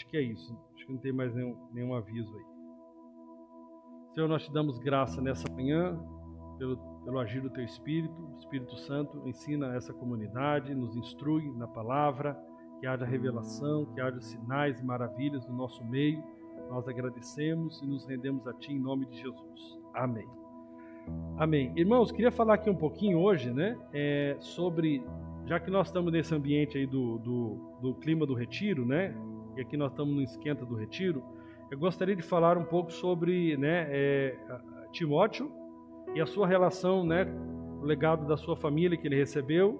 Acho que é isso. Acho que não tem mais nenhum aviso aí. Senhor, nós te damos graça nessa manhã, pelo agir do Teu Espírito Santo, ensina essa comunidade, nos instrui na palavra, que haja revelação, que haja sinais e maravilhas no nosso meio. Nós agradecemos e nos rendemos a Ti em nome de Jesus. Amém. Amém. Irmãos, queria falar aqui um pouquinho hoje, né, sobre, já que nós estamos nesse ambiente aí do clima do retiro, né, e aqui nós estamos no esquenta do retiro, eu gostaria de falar um pouco sobre, né, Timóteo e a sua relação, né, o legado da sua família que ele recebeu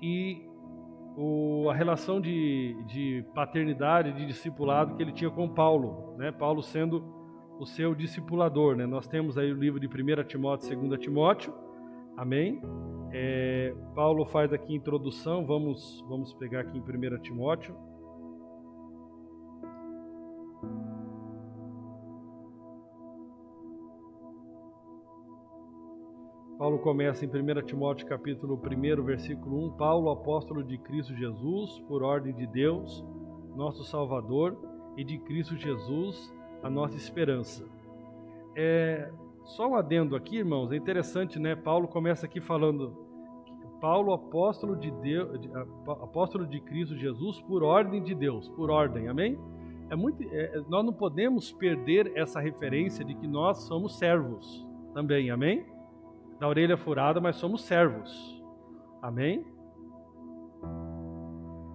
e a relação de paternidade, de discipulado que ele tinha com Paulo, né, Paulo sendo o seu discipulador, né? Nós temos aí o livro de 1 Timóteo e 2 Timóteo, amém? Paulo faz aqui a introdução, vamos pegar aqui em 1 Timóteo. Paulo começa em 1 Timóteo capítulo 1, versículo 1, Paulo, apóstolo de Cristo Jesus, por ordem de Deus, nosso Salvador, e de Cristo Jesus, a nossa esperança. Só um adendo aqui, irmãos, é interessante, né? Paulo começa aqui falando, Paulo, apóstolo de Deus, apóstolo de Cristo Jesus, por ordem de Deus, por ordem, amém? Nós não podemos perder essa referência de que nós somos servos também, amém? Da orelha furada, mas somos servos, amém?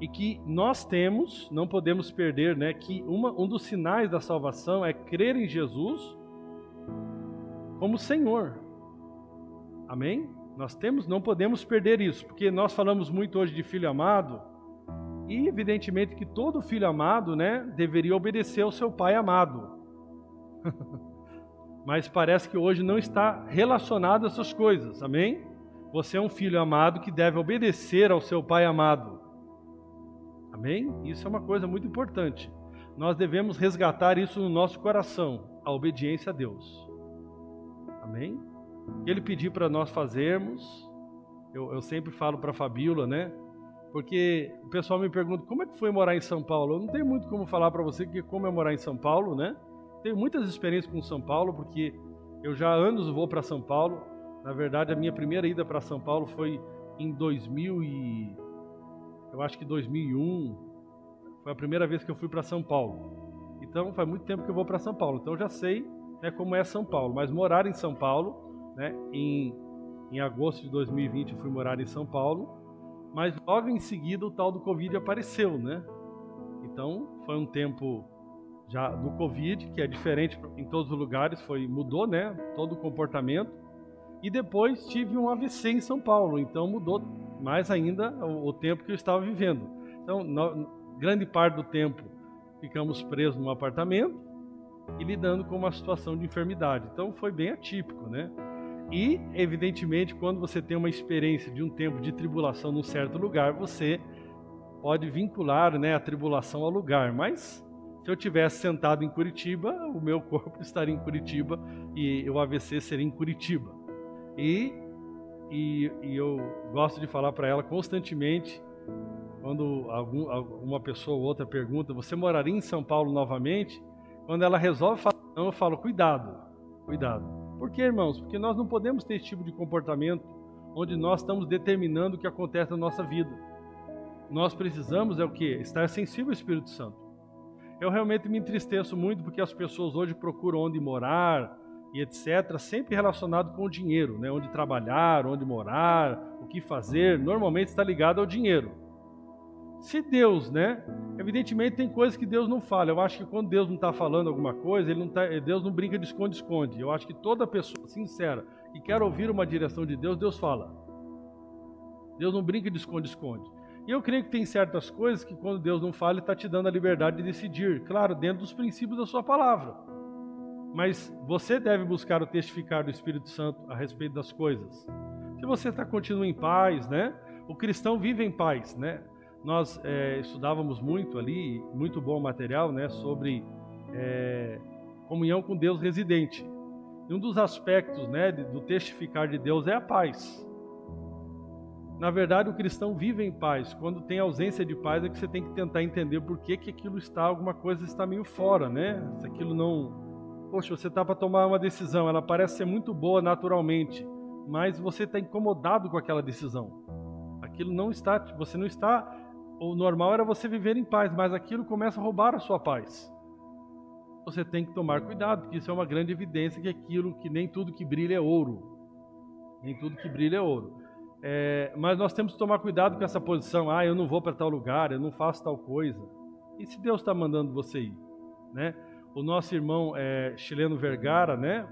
E que nós temos, não podemos perder, né, que um dos sinais da salvação é crer em Jesus como Senhor, amém? Não podemos perder isso, porque nós falamos muito hoje de filho amado, e evidentemente que todo filho amado, né, deveria obedecer ao seu pai amado, mas parece que hoje não está relacionado a essas coisas, amém? Você é um filho amado que deve obedecer ao seu pai amado. Amém? Isso é uma coisa muito importante. Nós devemos resgatar isso no nosso coração, a obediência a Deus. Amém? Ele pediu para nós fazermos, eu sempre falo para a Fabíola, né? Porque o pessoal me pergunta, como é que foi morar em São Paulo? Eu não tenho muito como falar para você como é morar em São Paulo, né? Tenho muitas experiências com São Paulo, porque eu já há anos vou para São Paulo. Na verdade, a minha primeira ida para São Paulo foi em 2001, foi a primeira vez que eu fui para São Paulo. Então faz muito tempo que eu vou para São Paulo, então eu já sei, né, como é São Paulo. Mas morar em São Paulo, né, em agosto de 2020 eu fui morar em São Paulo, mas logo em seguida o tal do Covid apareceu, né? Então foi um tempo já do Covid, que é diferente em todos os lugares, mudou, né, todo o comportamento. E depois tive um AVC em São Paulo, então mudou mais ainda o tempo que eu estava vivendo. Então, grande parte do tempo ficamos presos num apartamento e lidando com uma situação de enfermidade. Então foi bem atípico, né? E, evidentemente, quando você tem uma experiência de um tempo de tribulação num certo lugar, você pode vincular, né, a tribulação ao lugar. Mas, se eu tivesse sentado em Curitiba, o meu corpo estaria em Curitiba e o AVC seria em Curitiba. E eu gosto de falar para ela constantemente, quando uma pessoa ou outra pergunta, você moraria em São Paulo novamente? Quando ela resolve falar não, eu falo, cuidado. Por quê, irmãos? Porque nós não podemos ter esse tipo de comportamento onde nós estamos determinando o que acontece na nossa vida. Nós precisamos o quê? Estar sensível ao Espírito Santo. Eu realmente me entristeço muito porque as pessoas hoje procuram onde morar e etc, sempre relacionado com o dinheiro, né? Onde trabalhar, onde morar, o que fazer, normalmente está ligado ao dinheiro. Se Deus, né? Evidentemente tem coisas que Deus não fala. Eu acho que quando Deus não está falando alguma coisa, Deus não brinca de esconde-esconde. Eu acho que toda pessoa sincera que quer ouvir uma direção de Deus, Deus fala. Deus não brinca de esconde-esconde. E eu creio que tem certas coisas que quando Deus não fala, Ele está te dando a liberdade de decidir. Claro, dentro dos princípios da sua palavra. Mas você deve buscar o testificar do Espírito Santo a respeito das coisas. Se você continua em paz, né? O cristão vive em paz, né? Nós estudávamos muito ali, muito bom material, né? Sobre comunhão com Deus residente. E um dos aspectos, né, do testificar de Deus é a paz. Na verdade, o cristão vive em paz. Quando tem ausência de paz, é que você tem que tentar entender por que aquilo está, alguma coisa está meio fora, né? Se aquilo não... Poxa, você está para tomar uma decisão, ela parece ser muito boa naturalmente, mas você está incomodado com aquela decisão. Aquilo não está, você não está... O normal era você viver em paz, mas aquilo começa a roubar a sua paz. Você tem que tomar cuidado, porque isso é uma grande evidência que nem tudo que brilha é ouro. Nem tudo que brilha é ouro. Mas nós temos que tomar cuidado com essa posição. Eu não vou para tal lugar, eu não faço tal coisa. E se Deus está mandando você ir? Né? O nosso irmão Chileno Vergara, né,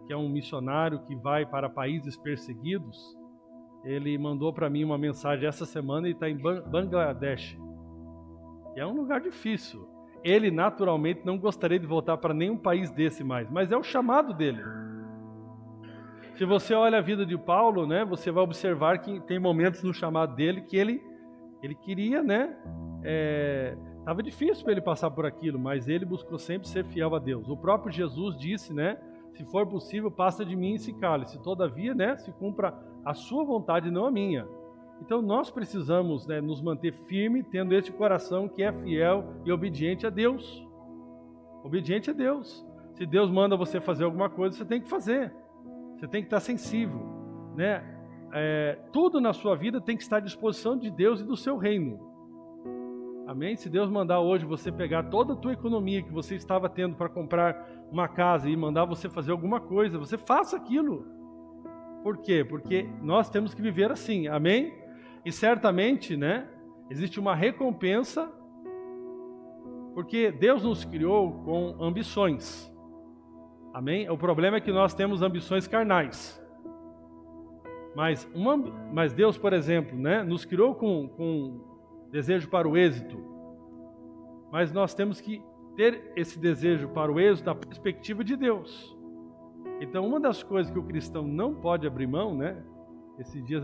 que é um missionário que vai para países perseguidos, ele mandou para mim uma mensagem essa semana e está em Bangladesh, que é um lugar difícil. Ele naturalmente não gostaria de voltar para nenhum país desse mais, mas é o chamado dele. Se você olha a vida de Paulo, né, você vai observar que tem momentos no chamado dele que ele queria, né, estava difícil para ele passar por aquilo, mas ele buscou sempre ser fiel a Deus. O próprio Jesus disse, né, se for possível, passa de mim esse cálice. Todavia, né, se cumpra a sua vontade, não a minha. Então nós precisamos, né, nos manter firme, tendo este coração que é fiel e obediente a Deus. Obediente a Deus. Se Deus manda você fazer alguma coisa, você tem que fazer. Você tem que estar sensível, né? Tudo na sua vida tem que estar à disposição de Deus e do seu reino. Amém? Se Deus mandar hoje você pegar toda a tua economia que você estava tendo para comprar uma casa e mandar você fazer alguma coisa, você faça aquilo. Por quê? Porque nós temos que viver assim, amém? E certamente, né, existe uma recompensa, porque Deus nos criou com ambições, amém? O problema é que nós temos ambições carnais. Mas Deus, por exemplo, né, nos criou com desejo para o êxito, mas nós temos que ter esse desejo para o êxito da perspectiva de Deus. Então, uma das coisas que o cristão não pode abrir mão, né? Esses dias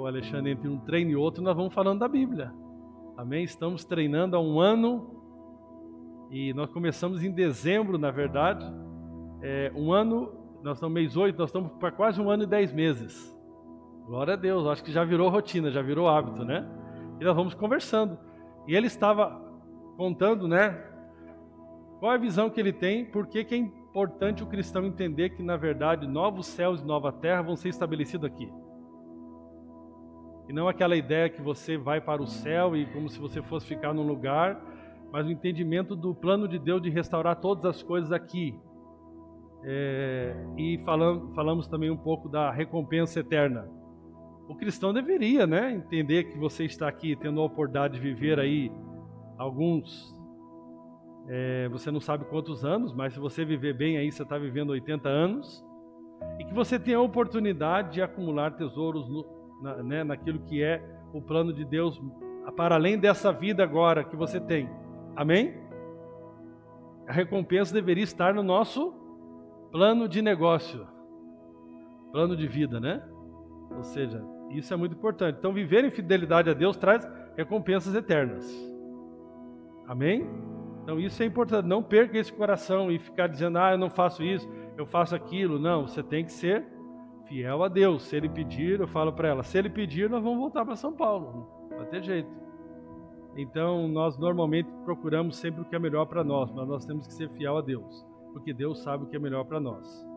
Alexandre, entre um treino e outro, nós vamos falando da Bíblia. Amém? Estamos treinando há um ano e nós começamos em dezembro, na verdade. Um ano, nós estamos no mês 8, nós estamos para quase 1 ano e 10 meses. Glória a Deus, acho que já virou rotina, já virou hábito, né? E nós vamos conversando. E ele estava contando, né? Qual é a visão que ele tem, por que é importante o cristão entender que, na verdade, novos céus e nova terra vão ser estabelecidos aqui. E não aquela ideia que você vai para o céu e como se você fosse ficar num lugar, mas o entendimento do plano de Deus de restaurar todas as coisas aqui. E falamos também um pouco da recompensa eterna. O cristão deveria, né, entender que você está aqui tendo a oportunidade de viver aí você não sabe quantos anos, mas se você viver bem aí, você está vivendo 80 anos, e que você tenha a oportunidade de acumular tesouros naquilo que é o plano de Deus, para além dessa vida agora que você tem. Amém? A recompensa deveria estar no nosso plano de negócio, plano de vida, né? Ou seja, isso é muito importante. Então, viver em fidelidade a Deus traz recompensas eternas. Amém? Então isso é importante, não perca esse coração e ficar dizendo, eu não faço isso, eu faço aquilo. Não, você tem que ser fiel a Deus. Se Ele pedir, eu falo para ela, se Ele pedir, nós vamos voltar para São Paulo, não vai ter jeito. Então nós normalmente procuramos sempre o que é melhor para nós, mas nós temos que ser fiel a Deus, porque Deus sabe o que é melhor para nós.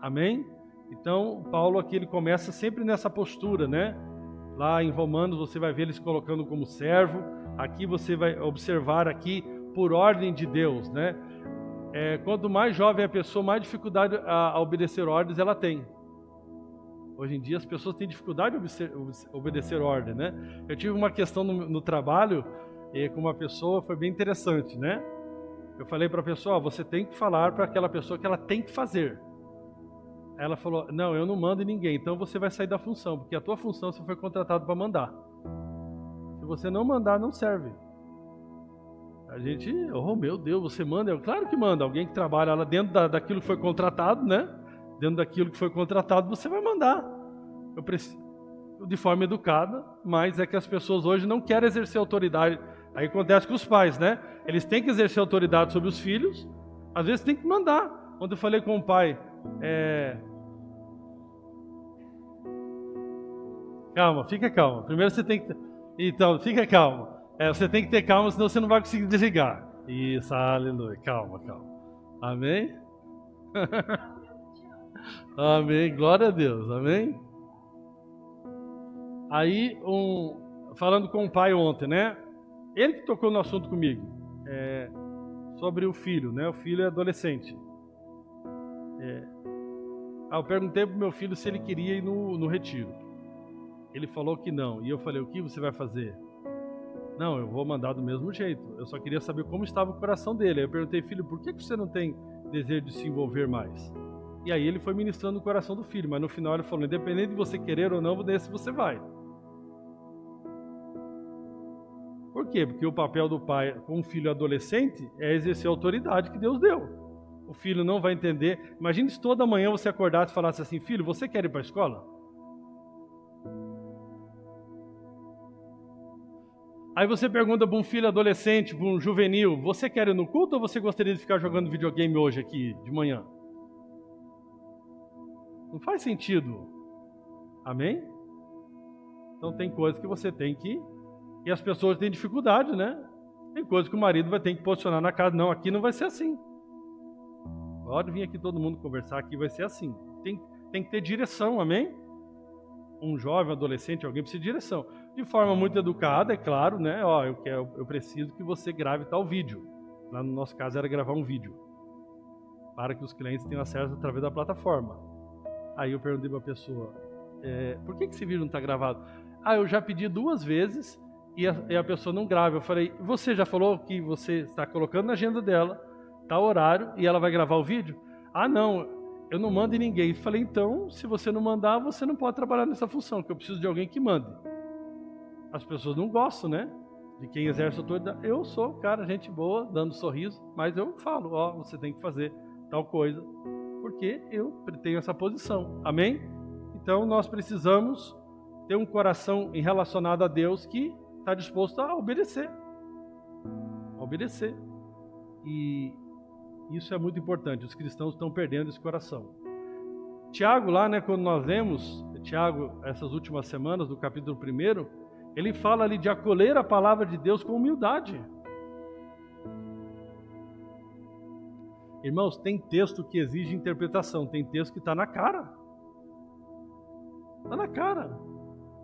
Amém? Então Paulo aqui ele começa sempre nessa postura, né? Lá em Romanos você vai ver eles colocando como servo, aqui você vai observar aqui por ordem de Deus, né? Quanto mais jovem a pessoa, mais dificuldade a obedecer ordens ela tem. Hoje em dia as pessoas têm dificuldade de obedecer ordem, né? Eu tive uma questão no trabalho com uma pessoa, foi bem interessante, né? Eu falei para a pessoa, você tem que falar para aquela pessoa que ela tem que fazer. Ela falou, não, eu não mando em ninguém, então você vai sair da função, porque a tua função você foi contratado para mandar. Se você não mandar, não serve. A gente, meu Deus, você manda? Claro que manda. Alguém que trabalha lá dentro daquilo que foi contratado, né? Dentro daquilo que foi contratado, você vai mandar. Eu preciso, de forma educada, mas é que as pessoas hoje não querem exercer autoridade. Aí acontece com os pais, né? Eles têm que exercer autoridade sobre os filhos, às vezes tem que mandar. Ontem eu falei com o pai, Calma, fica calma. Primeiro você tem que... Então, fica calmo. Você tem que ter calma, senão você não vai conseguir desligar. Isso, aleluia. Calma, calma. Amém? Amém. Glória a Deus. Amém? Aí, falando com o pai ontem, né? Ele que tocou no assunto comigo. Sobre o filho, né? O filho é adolescente. Eu perguntei pro meu filho se ele queria ir no retiro. Ele falou que não. E eu falei, o que você vai fazer? Não, eu vou mandar do mesmo jeito. Eu só queria saber como estava o coração dele. Aí eu perguntei, filho, por que você não tem desejo de se envolver mais? E aí ele foi ministrando o coração do filho. Mas no final ele falou, independente de você querer ou não, nesse você vai. Por quê? Porque o papel do pai com um filho adolescente é exercer a autoridade que Deus deu. O filho não vai entender. Imagine se toda manhã você acordasse e falasse assim, filho, você quer ir para a escola? Aí você pergunta para um filho adolescente, para um juvenil, você quer ir no culto ou você gostaria de ficar jogando videogame hoje aqui, de manhã? Não faz sentido. Amém? Então tem coisas que você tem que... E as pessoas têm dificuldade, né? Tem coisas que o marido vai ter que posicionar na casa. Não, aqui não vai ser assim. Pode vir aqui todo mundo conversar, aqui vai ser assim. Tem que ter direção, amém? Um jovem, adolescente, alguém precisa de direção. De forma muito educada, é claro, né? Eu preciso que você grave tal vídeo. Lá no nosso caso era gravar um vídeo. Para que os clientes tenham acesso através da plataforma. Aí eu perguntei para a pessoa, por que esse vídeo não está gravado? Eu já pedi 2 vezes e a pessoa não grava. Eu falei, você já falou que você está colocando na agenda dela, tá o horário e ela vai gravar o vídeo? Não, eu não mando em ninguém. Eu falei, então, se você não mandar, você não pode trabalhar nessa função, que eu preciso de alguém que mande. As pessoas não gostam, né? De quem exerce autoridade. Eu sou, cara, gente boa, dando sorriso, mas eu falo, você tem que fazer tal coisa, porque eu tenho essa posição. Amém? Então, nós precisamos ter um coração relacionado a Deus que está disposto a obedecer. Obedecer. E isso é muito importante. Os cristãos estão perdendo esse coração. Tiago lá, né, quando nós lemos, Tiago, essas últimas semanas, do capítulo 1, ele fala ali de acolher a palavra de Deus com humildade. Irmãos, tem texto que exige interpretação, tem texto que está na cara. Está na cara.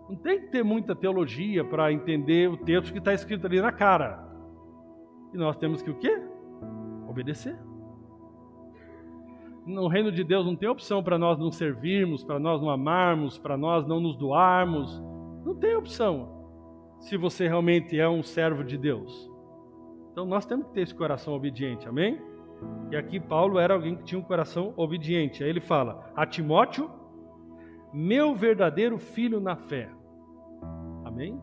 Não tem que ter muita teologia para entender o texto que está escrito ali na cara. E nós temos que o quê? Obedecer. No reino de Deus não tem opção para nós não servirmos, para nós não amarmos, para nós não nos doarmos. Não tem opção. Se você realmente é um servo de Deus. Então nós temos que ter esse coração obediente, amém? E aqui Paulo era alguém que tinha um coração obediente. Aí ele fala, a Timóteo, meu verdadeiro filho na fé. Amém?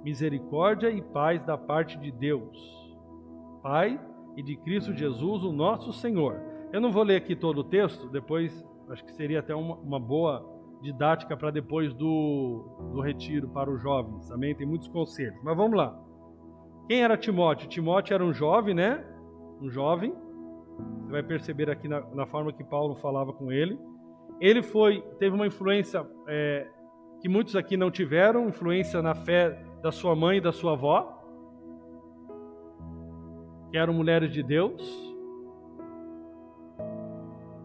Misericórdia e paz da parte de Deus, Pai e de Cristo Jesus, o nosso Senhor. Eu não vou ler aqui todo o texto, depois acho que seria até uma boa didática para depois do retiro para os jovens. Amém? Tem muitos conselhos. Mas vamos lá. Quem era Timóteo? Timóteo era um jovem, né? Um jovem. Você vai perceber aqui na forma que Paulo falava com ele. Ele teve uma influência que muitos aqui não tiveram, influência na fé da sua mãe e da sua avó, que eram mulheres de Deus.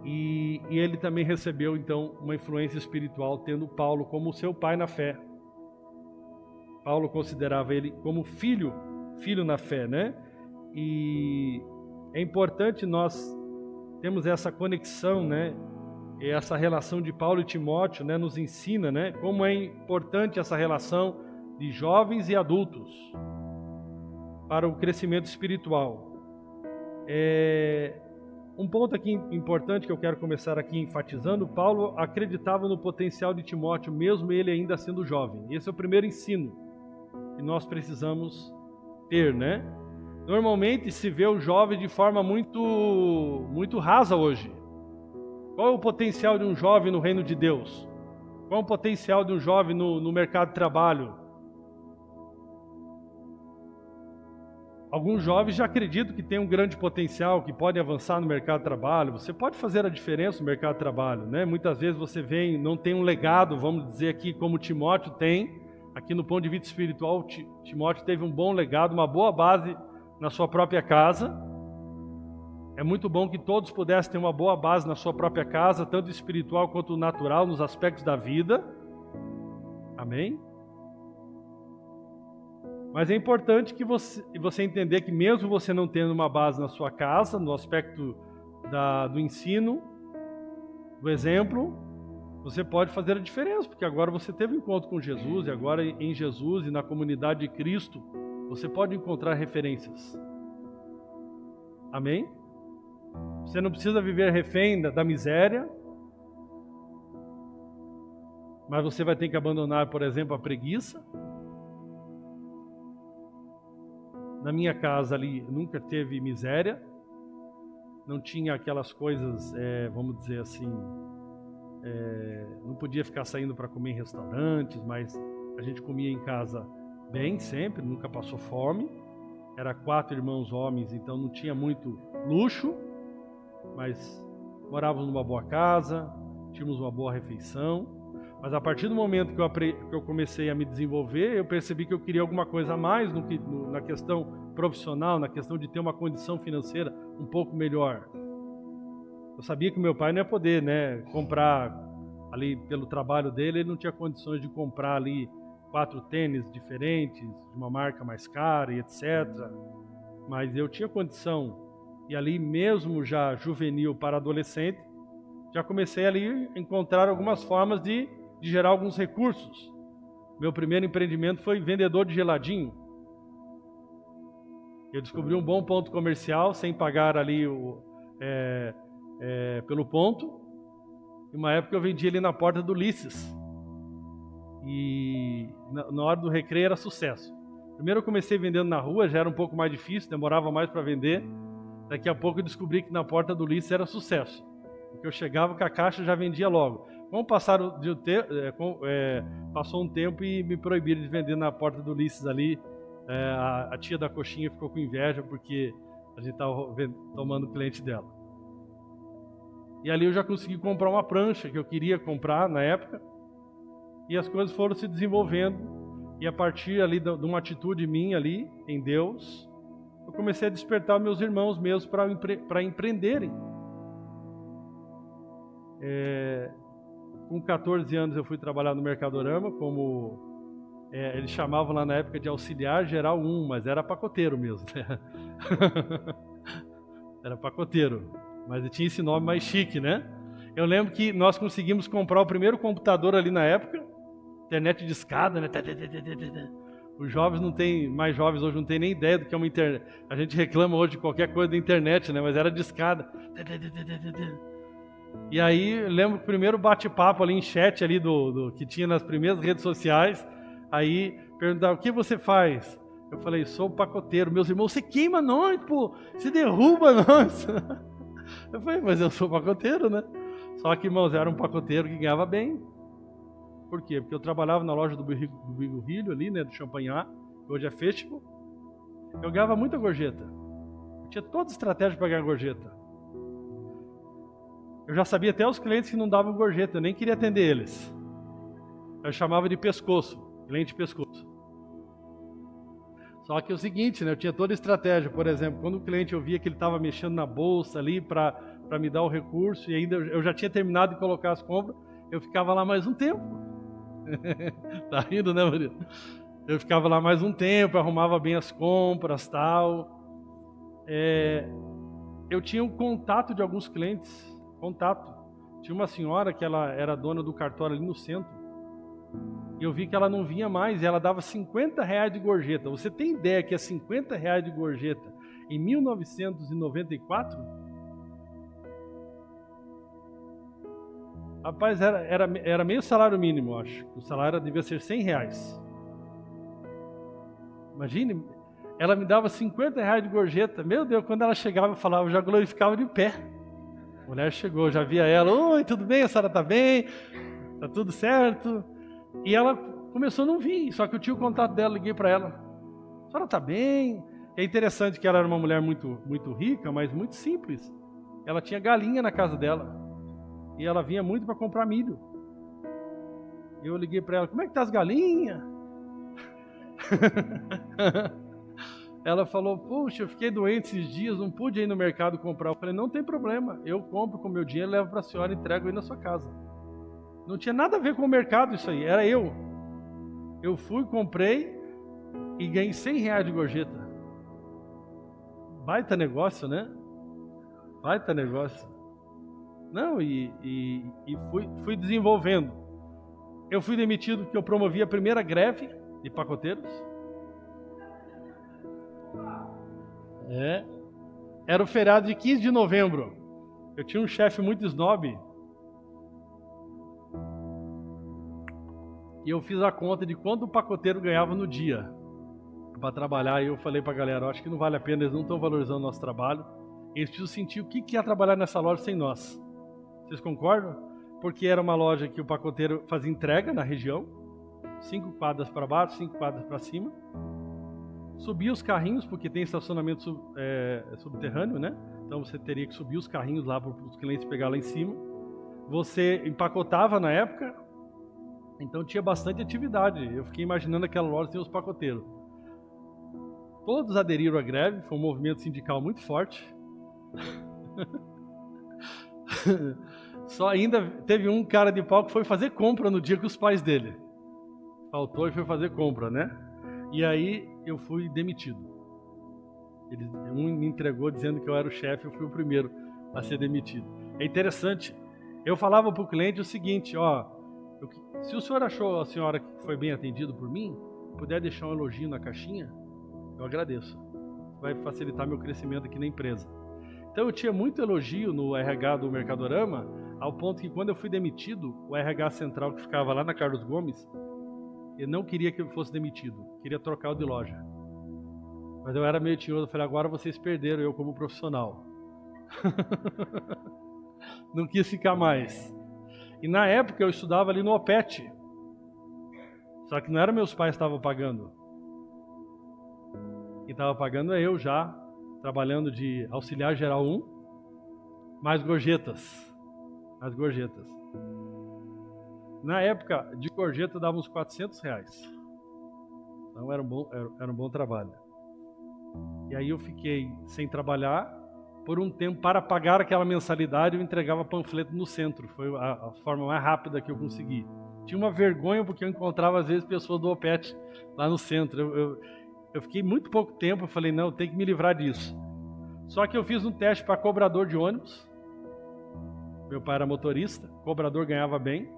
E ele também recebeu, então, uma influência espiritual, tendo Paulo como seu pai na fé. Paulo considerava ele como filho na fé, né? E é importante nós termos essa conexão, né? E essa relação de Paulo e Timóteo, né, nos ensina, né, como é importante essa relação de jovens e adultos para o crescimento espiritual. Um ponto aqui importante que eu quero começar aqui enfatizando, Paulo acreditava no potencial de Timóteo, mesmo ele ainda sendo jovem. Esse é o primeiro ensino que nós precisamos ter, né? Normalmente se vê o jovem de forma muito rasa hoje. Qual é o potencial de um jovem no reino de Deus? Qual é o potencial de um jovem no mercado de trabalho? Alguns jovens já acreditam que tem um grande potencial, que podem avançar no mercado de trabalho. Você pode fazer a diferença no mercado de trabalho, né? Muitas vezes você vem, não tem um legado, vamos dizer aqui, como Timóteo tem. Aqui no ponto de vista espiritual, Timóteo teve um bom legado, uma boa base na sua própria casa. É muito bom que todos pudessem ter uma boa base na sua própria casa, tanto espiritual quanto natural, nos aspectos da vida. Amém? Mas é importante que você entender que mesmo você não tendo uma base na sua casa, no aspecto do ensino, do exemplo, você pode fazer a diferença, porque agora você teve um encontro com Jesus, e agora em Jesus e na comunidade de Cristo, você pode encontrar referências. Amém? Você não precisa viver refém da miséria, mas você vai ter que abandonar, por exemplo, a preguiça. Na minha casa ali nunca teve miséria, não tinha aquelas coisas, vamos dizer assim, não podia ficar saindo para comer em restaurantes, mas a gente comia em casa bem sempre, nunca passou fome. Era 4 irmãos homens, então não tinha muito luxo, mas morávamos numa boa casa, tínhamos uma boa refeição. Mas a partir do momento que eu comecei a me desenvolver, eu percebi que eu queria alguma coisa a mais na questão profissional, na questão de ter uma condição financeira um pouco melhor. Eu sabia que meu pai não ia poder, né, comprar ali pelo trabalho dele, ele não tinha condições de comprar ali 4 tênis diferentes, de uma marca mais cara e etc. Mas eu tinha condição, e ali mesmo já juvenil para adolescente, já comecei ali a encontrar algumas formas de gerar alguns recursos. Meu primeiro empreendimento foi vendedor de geladinho. Eu descobri um bom ponto comercial, sem pagar ali pelo ponto. Em uma época eu vendia ali na porta do Ulisses. E na hora do recreio era sucesso. Primeiro eu comecei vendendo na rua, já era um pouco mais difícil, demorava mais para vender. Daqui a pouco eu descobri que na porta do Ulisses era sucesso. Porque eu chegava com a caixa e já vendia logo. Passou um tempo e me proibiram de vender na porta do Ulisses ali. A tia da coxinha ficou com inveja porque a gente estava tomando o cliente dela. E ali eu já consegui comprar uma prancha que eu queria comprar na época. E as coisas foram se desenvolvendo. E a partir ali de uma atitude minha ali, em Deus, eu comecei a despertar meus irmãos mesmo para empreenderem. Com 14 anos eu fui trabalhar no Mercadorama como, eles chamavam lá na época de auxiliar geral 1, mas era pacoteiro mesmo, né? Era pacoteiro, mas tinha esse nome mais chique, né? Eu lembro que nós conseguimos comprar o primeiro computador ali na época, internet de escada, né? Os jovens mais jovens hoje não tem nem ideia do que é uma internet. A gente reclama hoje de qualquer coisa da internet, né? Mas era de escada. E aí, lembro que o primeiro bate-papo ali em chat ali que tinha nas primeiras redes sociais, aí perguntaram, o que você faz? Eu falei, sou pacoteiro. Meus irmãos, você queima nós, pô, você derruba nós. Eu falei, mas eu sou pacoteiro, né? Só que, irmãos, eu era um pacoteiro que ganhava bem. Por quê? Porque eu trabalhava na loja do Bigorrilho ali, né, do Champanhar, que hoje é Festival. Eu ganhava muita gorjeta. Eu tinha toda a estratégia para ganhar gorjeta. Eu já sabia até os clientes que não davam gorjeta, eu nem queria atender eles. Eu chamava de pescoço, cliente pescoço. Só que é o seguinte, né, eu tinha toda a estratégia. Por exemplo, quando o cliente eu via que ele estava mexendo na bolsa ali para me dar o recurso, e ainda eu já tinha terminado de colocar as compras, eu ficava lá mais um tempo. Tá rindo, né, Maria? Eu ficava lá mais um tempo, arrumava bem as compras, tal. Eu tinha um contato de alguns clientes. Tinha uma senhora que ela era dona do cartório ali no centro. E eu vi que ela não vinha mais e ela dava R$50 de gorjeta. Você tem ideia que é R$50 de gorjeta em 1994? Rapaz, era meio salário mínimo, eu acho. O salário devia ser R$100. Imagine, ela me dava R$50 de gorjeta. Meu Deus, quando ela chegava, eu falava, eu já glorificava de pé. A mulher chegou, já via ela, oi, tudo bem? A senhora tá bem? Tá tudo certo? E ela começou a não vir, só que eu tinha o contato dela, liguei para ela. A senhora tá bem? É interessante que ela era uma mulher muito, muito rica, mas muito simples. Ela tinha galinha na casa dela. E ela vinha muito para comprar milho. E eu liguei para ela, como é que tá as galinhas? Ela falou, puxa, eu fiquei doente esses dias, não pude ir no mercado comprar. Eu falei, não tem problema, eu compro com o meu dinheiro, levo para a senhora e entrego aí na sua casa. Não tinha nada a ver com o mercado isso aí, era eu. Eu fui, comprei e ganhei R$100 de gorjeta. Baita negócio, né? Baita negócio. Não, e fui desenvolvendo. Eu fui demitido porque eu promovi a primeira greve de pacoteiros. Era o feriado de 15 de novembro. Eu tinha um chefe muito snob. E eu fiz a conta de quanto o pacoteiro ganhava no dia para trabalhar. E eu falei para a galera, acho que não vale a pena, eles não estão valorizando o nosso trabalho. Eles precisam sentir o que é trabalhar nessa loja sem nós. Vocês concordam? Porque era uma loja que o pacoteiro fazia entrega na região, 5 quadras para baixo, 5 quadras para cima. Subia os carrinhos, porque tem estacionamento subterrâneo, né? Então você teria que subir os carrinhos lá para os clientes pegar lá em cima. Você empacotava na época, então tinha bastante atividade. Eu fiquei imaginando aquela loja sem os pacoteiros. Todos aderiram à greve, foi um movimento sindical muito forte. Só ainda teve um cara de pau que foi fazer compra no dia com os pais dele. Faltou e foi fazer compra, né? E aí eu fui demitido. Um me entregou dizendo que eu era o chefe, eu fui o primeiro a ser demitido. É interessante. Eu falava para o cliente o seguinte, se o senhor achou a senhora que foi bem atendido por mim, puder deixar um elogio na caixinha, eu agradeço. Vai facilitar meu crescimento aqui na empresa. Então eu tinha muito elogio no RH do Mercadorama, ao ponto que quando eu fui demitido, o RH central que ficava lá na Carlos Gomes, ele não queria que eu fosse demitido, queria trocar o de loja. Mas eu era meio tinhoso, eu falei, agora vocês perderam eu como profissional. Não quis ficar mais. E na época eu estudava ali no OPET. Só que não era meus pais que estavam pagando. Quem estava pagando é eu já, trabalhando de auxiliar geral 1, mais gorjetas. Na época, de gorjeta dava uns R$400. Então era um bom trabalho. E aí eu fiquei sem trabalhar. Por um tempo, para pagar aquela mensalidade, eu entregava panfleto no centro. Foi a forma mais rápida que eu consegui. Tinha uma vergonha porque eu encontrava às vezes pessoas do OPET lá no centro. Eu fiquei muito pouco tempo, eu falei, não, eu tenho que me livrar disso. Só que eu fiz um teste para cobrador de ônibus. Meu pai era motorista, cobrador ganhava bem.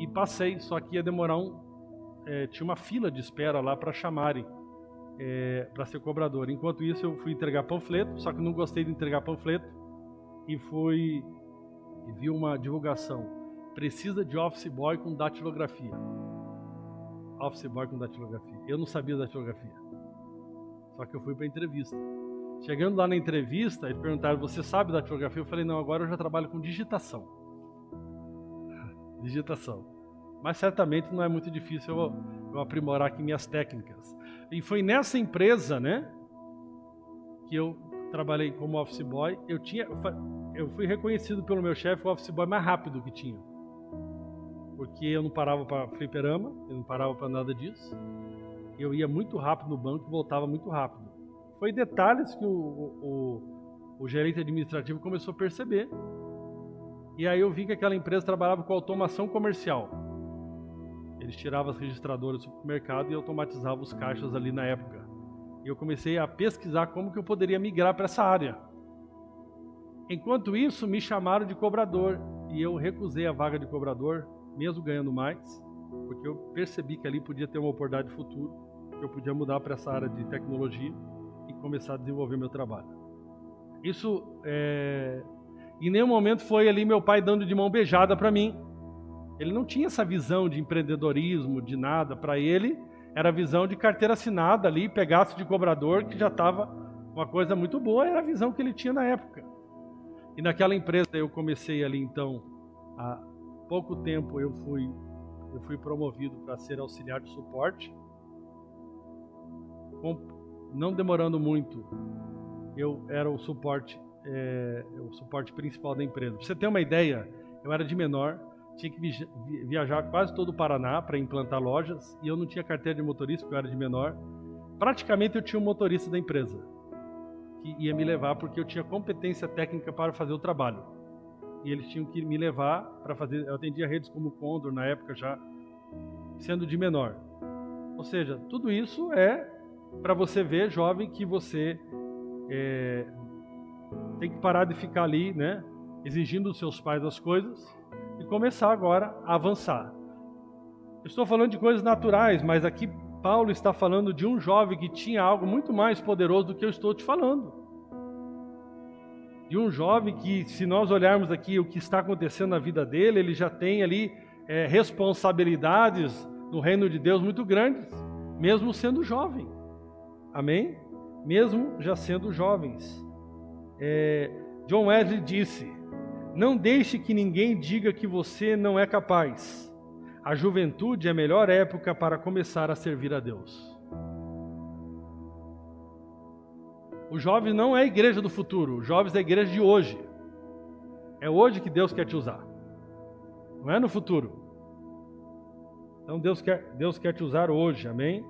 E passei, só que ia demorar tinha uma fila de espera lá para chamarem para ser cobrador. Enquanto isso eu fui entregar panfleto, só que não gostei de entregar panfleto. E vi uma divulgação. Precisa de office boy com datilografia. Office boy com datilografia. Eu não sabia datilografia. Só que eu fui para a entrevista. Chegando lá na entrevista, eles perguntaram, você sabe datilografia? Eu falei, não, agora eu já trabalho com digitação. Digitação. Mas certamente não é muito difícil eu aprimorar aqui minhas técnicas. E foi nessa empresa, né, que eu trabalhei como office boy. Eu fui reconhecido pelo meu chefe o office boy mais rápido que tinha. Porque eu não parava para fliperama, eu não parava para nada disso. Eu ia muito rápido no banco e voltava muito rápido. Foi detalhes que o gerente administrativo começou a perceber. E aí eu vi que aquela empresa trabalhava com automação comercial. Eles tiravam as registradoras do supermercado e automatizavam os caixas ali na época. E eu comecei a pesquisar como que eu poderia migrar para essa área. Enquanto isso, me chamaram de cobrador. E eu recusei a vaga de cobrador, mesmo ganhando mais, porque eu percebi que ali podia ter uma oportunidade de futuro, que eu podia mudar para essa área de tecnologia e começar a desenvolver meu trabalho. Isso, em nenhum momento foi ali meu pai dando de mão beijada para mim. Ele não tinha essa visão de empreendedorismo, de nada. Para ele, era a visão de carteira assinada ali, pegasse de cobrador, que já estava uma coisa muito boa, era a visão que ele tinha na época. E naquela empresa eu comecei ali, então, há pouco tempo eu fui promovido para ser auxiliar de suporte. não demorando muito, eu era o suporte principal da empresa. Para você ter uma ideia, eu era de menor, tinha que viajar quase todo o Paraná para implantar lojas e eu não tinha carteira de motorista porque eu era de menor. Praticamente eu tinha um motorista da empresa que ia me levar porque eu tinha competência técnica para fazer o trabalho. E eles tinham que me levar para fazer. Eu atendia redes como Condor na época já, sendo de menor. Ou seja, tudo isso é para você ver, jovem, que você tem que parar de ficar ali, né, exigindo dos seus pais as coisas e começar agora a avançar. Eu estou falando de coisas naturais, mas aqui Paulo está falando de um jovem que tinha algo muito mais poderoso do que eu estou te falando. De um jovem que, se nós olharmos aqui o que está acontecendo na vida dele, ele já tem ali responsabilidades no reino de Deus muito grandes, mesmo sendo jovem. Amém? Mesmo já sendo jovens. John Wesley disse: não deixe que ninguém diga que você não é capaz. A juventude é a melhor época para começar a servir a Deus. O jovem não é a igreja do futuro, os jovens é a igreja de hoje. É hoje que Deus quer te usar, não é no futuro. Então Deus quer te usar hoje, amém?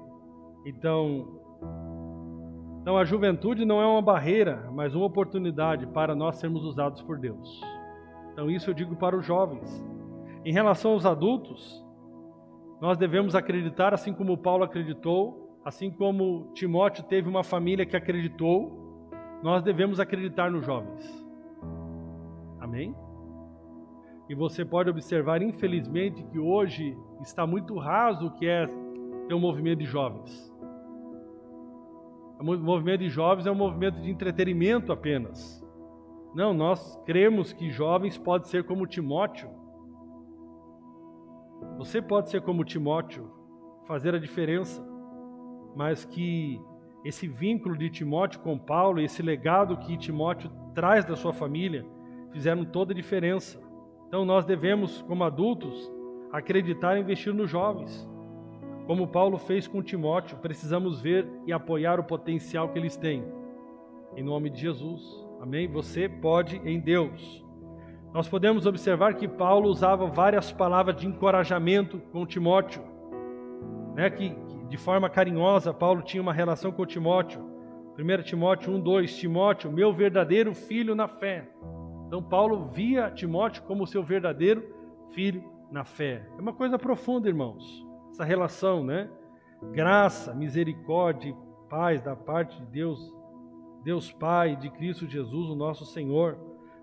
Então a juventude não é uma barreira, mas uma oportunidade para nós sermos usados por Deus. Então isso eu digo para os jovens. Em relação aos adultos, nós devemos acreditar assim como Paulo acreditou, assim como Timóteo teve uma família que acreditou, nós devemos acreditar nos jovens. Amém? E você pode observar, infelizmente, que hoje está muito raso o que é ter um movimento de jovens. O movimento de jovens é um movimento de entretenimento apenas. Não, nós cremos que jovens podem ser como Timóteo. Você pode ser como Timóteo, fazer a diferença, mas que esse vínculo de Timóteo com Paulo, esse legado que Timóteo traz da sua família, fizeram toda a diferença. Então nós devemos, como adultos, acreditar e investir nos jovens. Como Paulo fez com Timóteo, precisamos ver e apoiar o potencial que eles têm. Em nome de Jesus. Amém? Você pode em Deus. Nós podemos observar que Paulo usava várias palavras de encorajamento com Timóteo, né? Que de forma carinhosa Paulo tinha uma relação com Timóteo. 1 Timóteo 1:2, Timóteo, meu verdadeiro filho na fé. Então Paulo via Timóteo como seu verdadeiro filho na fé. É uma coisa profunda, irmãos, essa relação, né? Graça, misericórdia e paz da parte de Deus Pai, de Cristo Jesus, o nosso Senhor.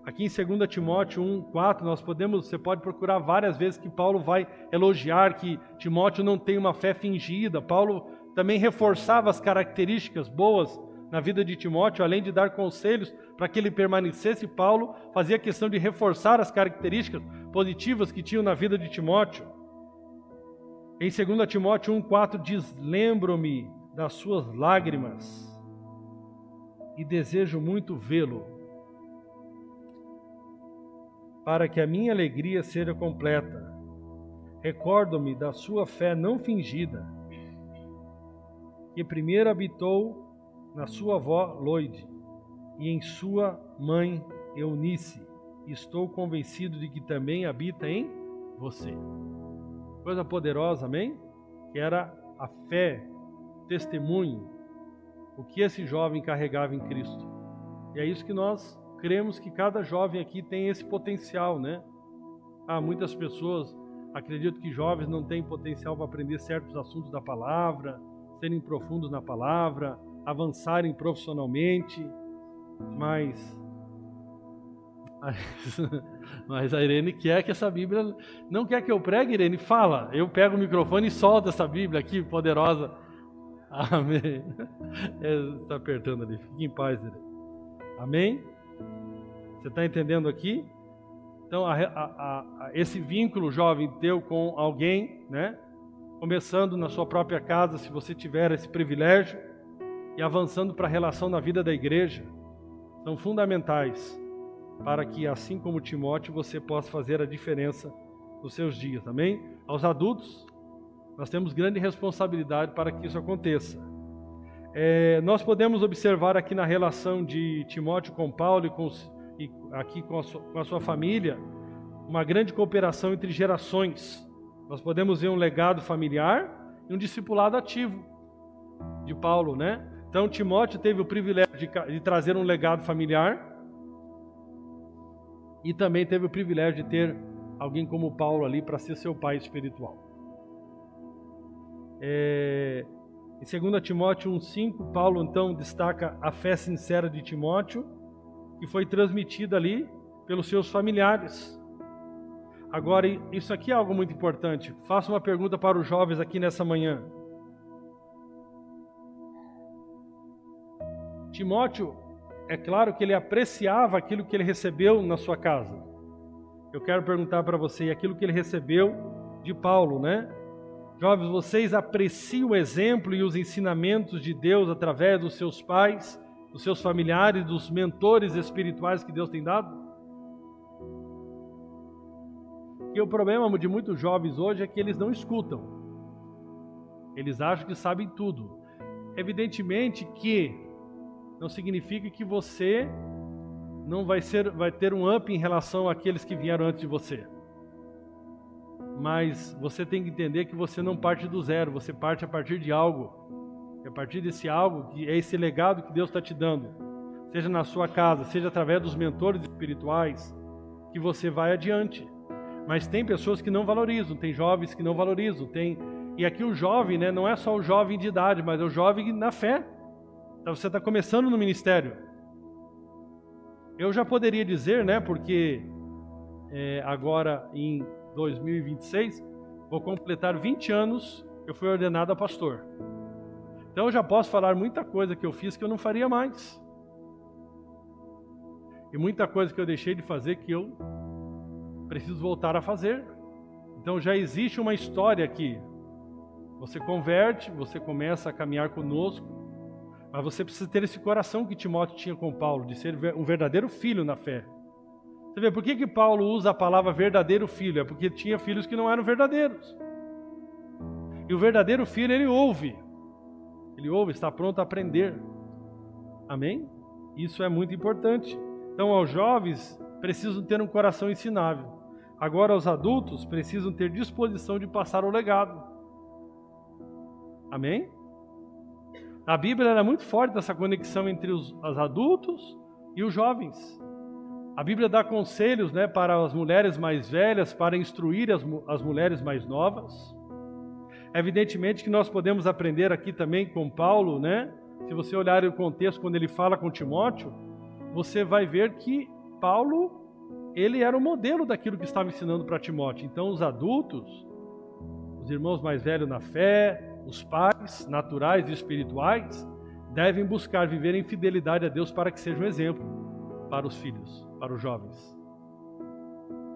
Aqui em 2 Timóteo 1:4, você pode procurar várias vezes que Paulo vai elogiar que Timóteo não tem uma fé fingida. Paulo também reforçava as características boas na vida de Timóteo, além de dar conselhos para que ele permanecesse. Paulo fazia questão de reforçar as características positivas que tinham na vida de Timóteo. Em 2 Timóteo 1:4 diz: lembro-me das suas lágrimas e desejo muito vê-lo, para que a minha alegria seja completa. Recordo-me da sua fé não fingida, que primeiro habitou na sua avó Loide e em sua mãe Eunice. Estou convencido de que também habita em você. Coisa poderosa, amém? Que era a fé, testemunho, o que esse jovem carregava em Cristo. E é isso que nós cremos, que cada jovem aqui tem esse potencial, né? Muitas pessoas acreditam que jovens não têm potencial para aprender certos assuntos da palavra, serem profundos na palavra, avançarem profissionalmente, mas a Irene quer que essa Bíblia, não quer que eu pregue, Irene, fala, eu pego o microfone e solto essa Bíblia aqui, poderosa. Amém. Está apertando ali, fique em paz, Irene. Amém? Você está entendendo aqui? Então, esse vínculo jovem teu com alguém, né? Começando na sua própria casa, se você tiver esse privilégio, e avançando para a relação na vida da igreja, são fundamentais para que, assim como Timóteo, você possa fazer a diferença nos seus dias. Amém? Aos adultos, nós temos grande responsabilidade para que isso aconteça. Nós podemos observar aqui na relação de Timóteo com Paulo e aqui com a sua família, uma grande cooperação entre gerações. Nós podemos ver um legado familiar e um discipulado ativo de Paulo, né? Então Timóteo teve o privilégio de trazer um legado familiar e também teve o privilégio de ter alguém como Paulo ali para ser seu pai espiritual. Em 2 Timóteo 1,5, Paulo então destaca a fé sincera de Timóteo, que foi transmitida ali pelos seus familiares. Agora, isso aqui é algo muito importante. Faço uma pergunta para os jovens aqui nessa manhã. Timóteo, é claro que ele apreciava aquilo que ele recebeu na sua casa. Eu quero perguntar para você, aquilo que ele recebeu de Paulo, né? Jovens, vocês apreciam o exemplo e os ensinamentos de Deus através dos seus pais, dos seus familiares, dos mentores espirituais que Deus tem dado? Porque o problema de muitos jovens hoje é que eles não escutam. Eles acham que sabem tudo. Evidentemente que não significa que você não vai ter um up em relação àqueles que vieram antes de você. Mas você tem que entender que você não parte do zero, você parte a partir de algo. É a partir desse algo, que é esse legado que Deus está te dando. Seja na sua casa, seja através dos mentores espirituais, que você vai adiante. Mas tem pessoas que não valorizam, tem jovens que não valorizam. E aqui o jovem, né, não é só o jovem de idade, mas é o jovem na fé. Então você está começando no ministério. Eu já poderia dizer, né, porque agora em 2026, vou completar 20 anos, eu fui ordenado a pastor. Então eu já posso falar muita coisa que eu fiz que eu não faria mais. E muita coisa que eu deixei de fazer que eu preciso voltar a fazer. Então já existe uma história aqui. Você converte, você começa a caminhar conosco, mas você precisa ter esse coração que Timóteo tinha com Paulo, de ser um verdadeiro filho na fé. Você vê, por que Paulo usa a palavra verdadeiro filho? É porque tinha filhos que não eram verdadeiros. E o verdadeiro filho, ele ouve, está pronto a aprender. Amém? Isso é muito importante. Então, aos jovens, precisam ter um coração ensinável. Agora, aos adultos, precisam ter disposição de passar o legado. Amém? A Bíblia era muito forte essa conexão entre os adultos e os jovens. A Bíblia dá conselhos, né, para as mulheres mais velhas, para instruir as mulheres mais novas. Evidentemente que nós podemos aprender aqui também com Paulo, né? Se você olhar o contexto quando ele fala com Timóteo, você vai ver que Paulo, ele era o modelo daquilo que estava ensinando para Timóteo. Então os adultos, os irmãos mais velhos na fé, os pais naturais e espirituais, devem buscar viver em fidelidade a Deus para que seja um exemplo para os filhos, para os jovens.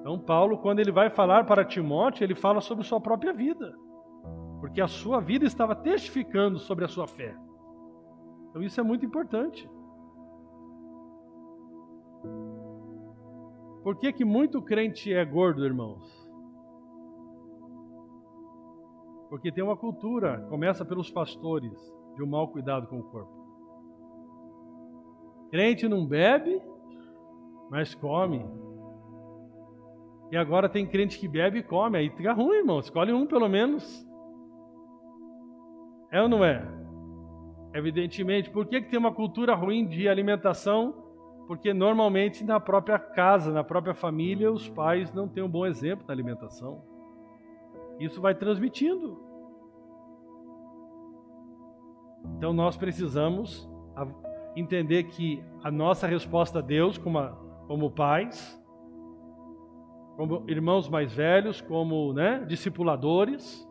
Então Paulo, quando ele vai falar para Timóteo, ele fala sobre sua própria vida, porque a sua vida estava testificando sobre a sua fé. Então isso é muito importante. Por que muito crente é gordo, irmãos? Porque tem uma cultura, começa pelos pastores, de um mau cuidado com o corpo. Crente não bebe, mas come. E agora tem crente que bebe e come, aí fica ruim, irmão. Escolhe um pelo menos. É ou não é? Evidentemente. Por que tem uma cultura ruim de alimentação? Porque normalmente na própria casa, na própria família, os pais não têm um bom exemplo na alimentação. Isso vai transmitindo. Então nós precisamos entender que a nossa resposta a Deus, como pais, como irmãos mais velhos, como discipuladores,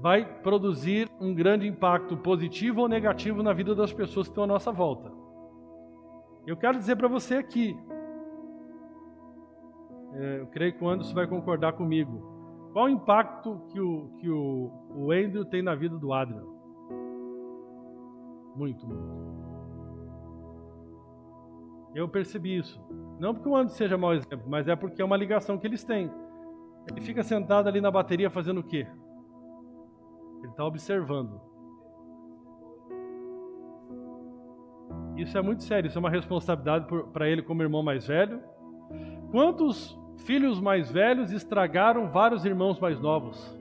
vai produzir um grande impacto positivo ou negativo na vida das pessoas que estão à nossa volta. Eu quero dizer para você aqui, eu creio que o Anderson vai concordar comigo. Qual o impacto que o Andrew tem na vida do Adrian? Muito, muito. Eu percebi isso. Não porque o Anderson seja mau exemplo, mas é porque é uma ligação que eles têm. Ele fica sentado ali na bateria fazendo o quê? Ele está observando. Isso é muito sério, isso é uma responsabilidade para ele como irmão mais velho. Quantos filhos mais velhos estragaram vários irmãos mais novos?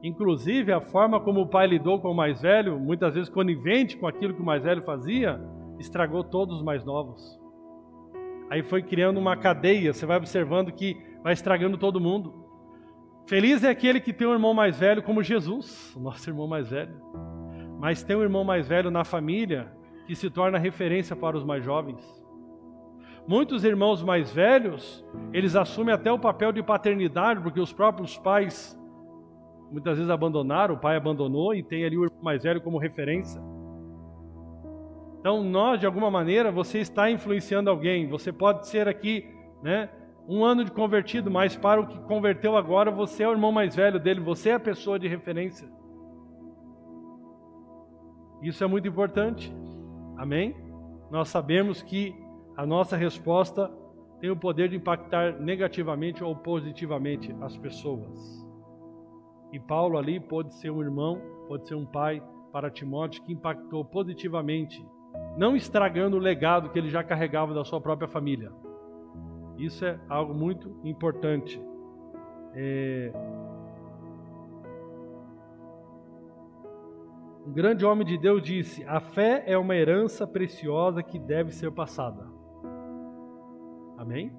Inclusive, a forma como o pai lidou com o mais velho, muitas vezes conivente com aquilo que o mais velho fazia, estragou todos os mais novos. Aí foi criando uma cadeia, você vai observando que vai estragando todo mundo. Feliz é aquele que tem um irmão mais velho como Jesus, o nosso irmão mais velho. Mas tem um irmão mais velho na família que se torna referência para os mais jovens. Muitos irmãos mais velhos, eles assumem até o papel de paternidade, porque os próprios pais muitas vezes abandonaram, o pai abandonou e tem ali o irmão mais velho como referência. Então nós, de alguma maneira, você está influenciando alguém. Você pode ser aqui, né, 1 ano de convertido, mas para o que converteu agora, você é o irmão mais velho dele, você é a pessoa de referência. Isso é muito importante. Amém? Nós sabemos que a nossa resposta tem o poder de impactar negativamente ou positivamente as pessoas. E Paulo ali pode ser um irmão, pode ser um pai para Timóteo que impactou positivamente, não estragando o legado que ele já carregava da sua própria família. Isso é algo muito importante. Um grande homem de Deus disse: a fé é uma herança preciosa que deve ser passada. Amém?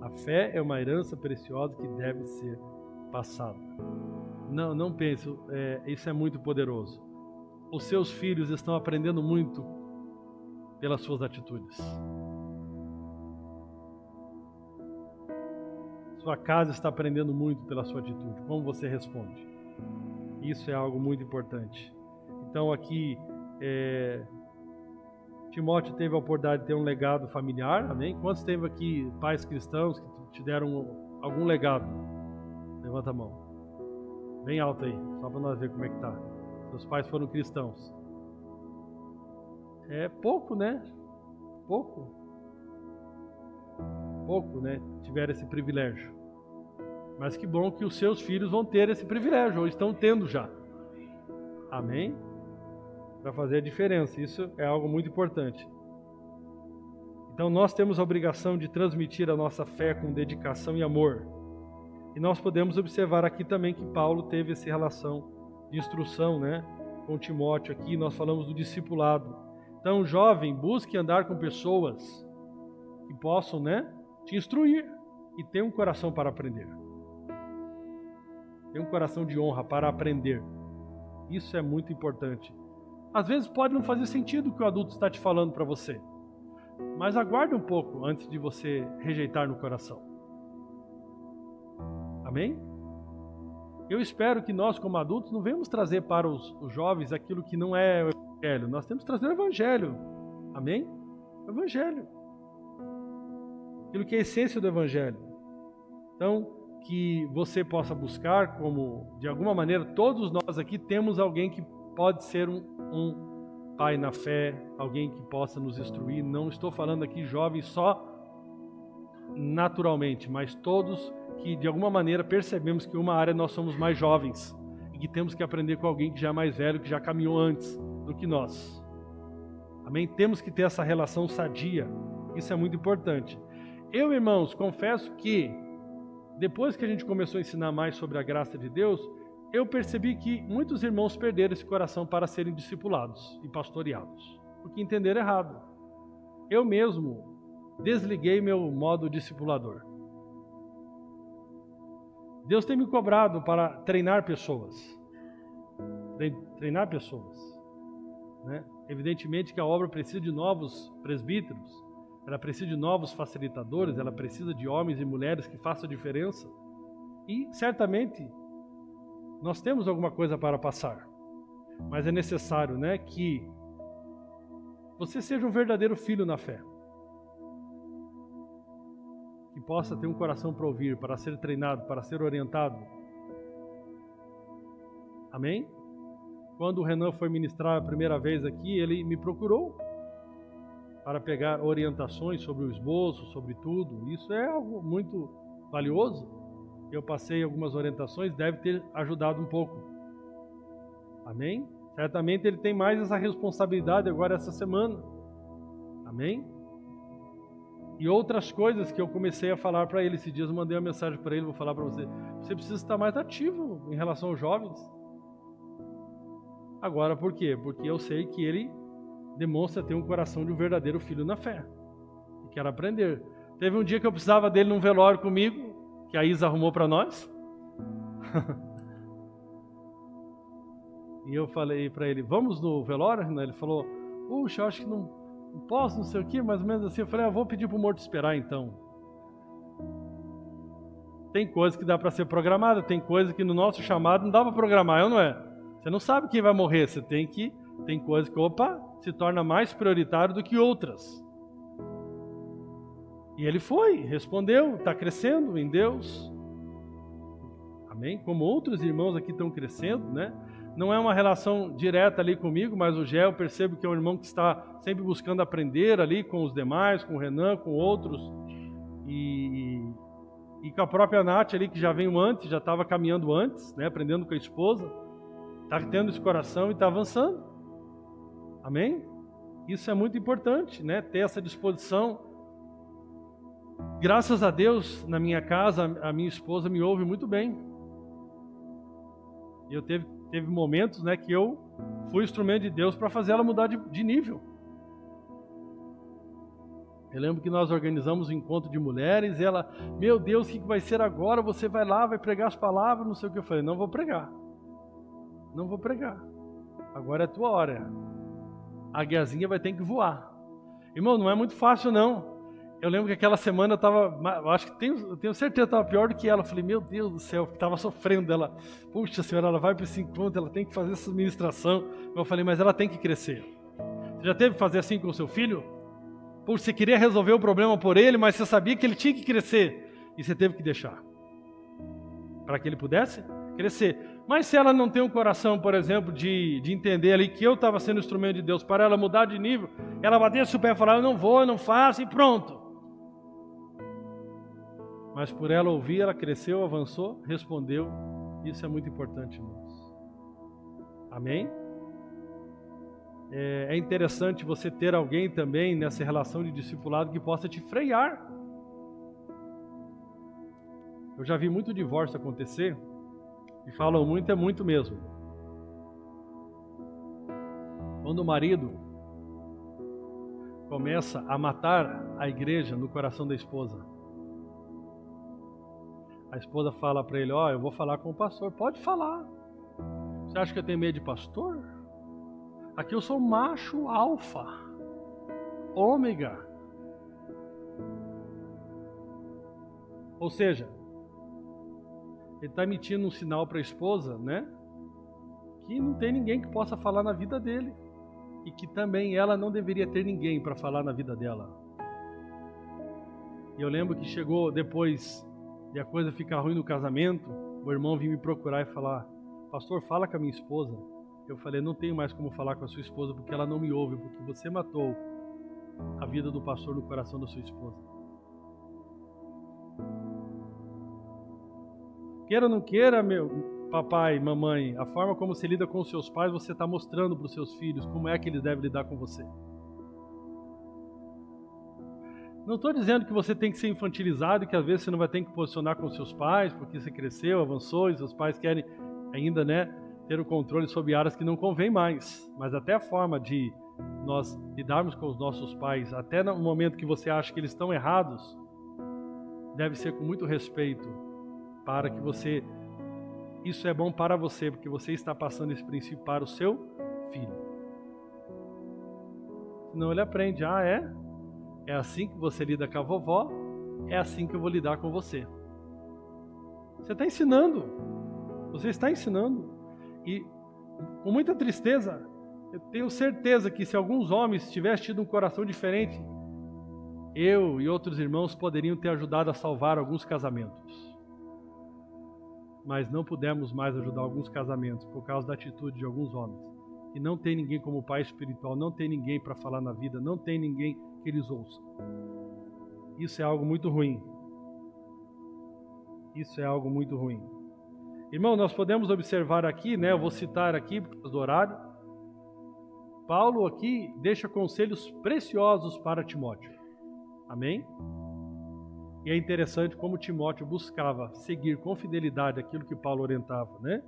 A fé é uma herança preciosa que deve ser passada. Não pense, isso é muito poderoso. Os seus filhos estão aprendendo muito pelas suas atitudes. Sua casa está aprendendo muito pela sua atitude, como você responde. Isso é algo muito importante. Então aqui, Timóteo teve a oportunidade de ter um legado familiar, amém? Quantos teve aqui pais cristãos que te deram algum legado? Levanta a mão. Bem alto aí, só para nós ver como é que tá. Seus pais foram cristãos. É pouco, né? Pouco, né? Tiveram esse privilégio. Mas que bom que os seus filhos vão ter esse privilégio, ou estão tendo já. Amém? Para fazer a diferença. Isso é algo muito importante. Então nós temos a obrigação de transmitir a nossa fé com dedicação e amor. E nós podemos observar aqui também que Paulo teve essa relação de instrução, né, com Timóteo aqui. Nós falamos do discipulado. Então, jovem, busque andar com pessoas que possam, né, te instruir e ter um coração para aprender. Ter um coração de honra para aprender. Isso é muito importante. Às vezes pode não fazer sentido o que o adulto está te falando para você, mas aguarde um pouco antes de você rejeitar no coração. Amém? Eu espero que nós, como adultos, não venhamos trazer para os jovens aquilo que não é o Evangelho. Nós temos que trazer o Evangelho. Amém? O Evangelho. Aquilo que é a essência do Evangelho. Então, que você possa buscar, como de alguma maneira todos nós aqui temos alguém que pode ser um pai na fé, alguém que possa nos instruir. Não estou falando aqui jovens só naturalmente, mas todos que de alguma maneira percebemos que uma área nós somos mais jovens e que temos que aprender com alguém que já é mais velho, que já caminhou antes do que nós. Amém? Temos que ter essa relação sadia. Isso é muito importante. Eu, irmãos, confesso que depois que a gente começou a ensinar mais sobre a graça de Deus, eu percebi que muitos irmãos perderam esse coração para serem discipulados e pastoreados, porque entenderam errado. Eu mesmo desliguei meu modo discipulador. Deus tem me cobrado para treinar pessoas. Treinar pessoas. Né? Evidentemente que a obra precisa de novos presbíteros, ela precisa de novos facilitadores, ela precisa de homens e mulheres que façam a diferença. E certamente nós temos alguma coisa para passar. Mas é necessário, né, que você seja um verdadeiro filho na fé. Que possa ter um coração para ouvir, para ser treinado, para ser orientado. Amém? Quando o Renan foi ministrar a primeira vez aqui, ele me procurou para pegar orientações sobre o esboço, sobre tudo. Isso é algo muito valioso. Eu passei algumas orientações, deve ter ajudado um pouco. Amém? Certamente ele tem mais essa responsabilidade agora essa semana. Amém? E outras coisas que eu comecei a falar para ele. Esses dias eu mandei uma mensagem para ele, vou falar para você. Você precisa estar mais ativo em relação aos jovens. Agora, por quê? Porque eu sei que ele demonstra ter um coração de um verdadeiro filho na fé. E quer aprender. Teve um dia que eu precisava dele num velório comigo, que a Isa arrumou para nós. E eu falei para ele, vamos no velório? Ele falou, puxa, eu acho que não posso, não sei o que, mais ou menos assim. Eu falei, vou pedir pro morto esperar então. Tem coisa que dá para ser programada, tem coisa que no nosso chamado não dá para programar, não é? Você não sabe quem vai morrer, você tem coisa que, se torna mais prioritário do que outras. E ele foi, respondeu, está crescendo em Deus. Amém? Como outros irmãos aqui estão crescendo, né? Não é uma relação direta ali comigo, mas o Gé, eu percebo que é um irmão que está sempre buscando aprender ali com os demais, com o Renan, com outros. E com a própria Nath ali, que já veio antes, já estava caminhando antes, né? Aprendendo com a esposa. Está tendo esse coração e está avançando. Amém? Isso é muito importante, né? Ter essa disposição. Graças a Deus, na minha casa, a minha esposa me ouve muito bem. E eu teve momentos, né, que eu fui instrumento de Deus para fazer ela mudar de nível. Eu lembro que nós organizamos um encontro de mulheres e ela, meu Deus, o que vai ser agora? Você vai lá, vai pregar as palavras, não sei o que. Eu falei, não vou pregar. Não vou pregar. Agora é a tua hora. A guiazinha vai ter que voar. Irmão, não é muito fácil não. Eu lembro que aquela semana eu acho que eu tenho certeza que eu estava pior do que ela. Eu falei, meu Deus do céu, estava sofrendo dela. Puxa senhora, ela vai para esse encontro, ela tem que fazer essa administração. Eu falei, mas ela tem que crescer. Você já teve que fazer assim com o seu filho? Puxa, você queria resolver o problema por ele, mas você sabia que ele tinha que crescer. E você teve que deixar. Para que ele pudesse crescer. Mas se ela não tem um coração, por exemplo, de entender ali que eu estava sendo instrumento de Deus para ela mudar de nível, ela batesse o pé e falar, eu não vou, eu não faço e pronto. Mas por ela ouvir, ela cresceu, avançou, respondeu. Isso é muito importante, irmãos. Amém? É interessante você ter alguém também nessa relação de discipulado que possa te frear. Eu já vi muito divórcio acontecer, e falam muito, é muito mesmo. Quando o marido começa a matar a igreja no coração da esposa, a esposa fala para ele, eu vou falar com o pastor. Pode falar. Você acha que eu tenho medo de pastor? Aqui eu sou macho alfa, ômega. Ou seja, ele está emitindo um sinal para a esposa, né? Que não tem ninguém que possa falar na vida dele. E que também ela não deveria ter ninguém para falar na vida dela. E eu lembro que chegou depois de a coisa ficar ruim no casamento, o irmão vinha me procurar e falar, pastor, fala com a minha esposa. Eu falei, não tenho mais como falar com a sua esposa porque ela não me ouve, porque você matou a vida do pastor no coração da sua esposa. Queira ou não queira, meu papai, mamãe, a forma como você lida com os seus pais, você está mostrando para os seus filhos como é que eles devem lidar com você. Não estou dizendo que você tem que ser infantilizado e que às vezes você não vai ter que posicionar com seus pais, porque você cresceu, avançou e seus pais querem ainda, né, ter o controle sobre áreas que não convém mais. Mas até a forma de nós lidarmos com os nossos pais, até no momento que você acha que eles estão errados, deve ser com muito respeito, para que você... Isso é bom para você, porque você está passando esse princípio para o seu filho. Senão ele aprende, é assim que você lida com a vovó, é assim que eu vou lidar com você. Você está ensinando. Você está ensinando. E com muita tristeza, eu tenho certeza que se alguns homens tivessem tido um coração diferente, eu e outros irmãos poderiam ter ajudado a salvar alguns casamentos. Mas não pudemos mais ajudar alguns casamentos por causa da atitude de alguns homens. E não tem ninguém como pai espiritual, não tem ninguém para falar na vida, não tem ninguém que eles ouçam. Isso é algo muito ruim. Isso é algo muito ruim. Irmão, nós podemos observar aqui, né? Eu vou citar aqui por causa do horário. Paulo aqui deixa conselhos preciosos para Timóteo. Amém? E é interessante como Timóteo buscava seguir com fidelidade aquilo que Paulo orientava, né?